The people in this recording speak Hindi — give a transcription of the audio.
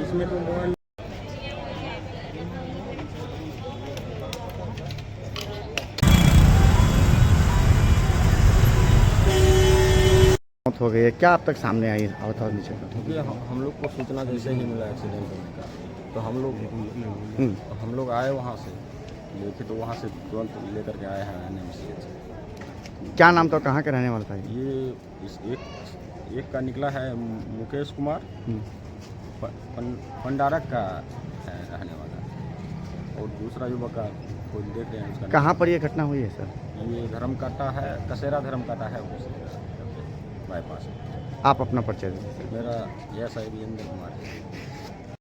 इसमें तो मोबाइल मौत हो गई है, क्या अब तक सामने आई बताओ नीचे का। क्योंकि हम लोग को सूचना जैसे ही मिला एक्सीडेंट होने का, तो हम लोग आए वहाँ से लेके, तो वहाँ से तुरंत लेकर के आए हैं NMCH। क्या नाम था, कहाँ के रहने वाला था ये? ये इस एक का निकला है मुकेश कुमार, पंडारक का है रहने वाला, और दूसरा युवक का कोई देख रहे हैं उसका। कहाँ पर ये घटना हुई है सर? ये धर्मकाटा है, कसेरा धर्मकाटा है, बाईपास। आप अपना परिचय दीजिए। मेरा यह SI वीरेंद्र कुमार है।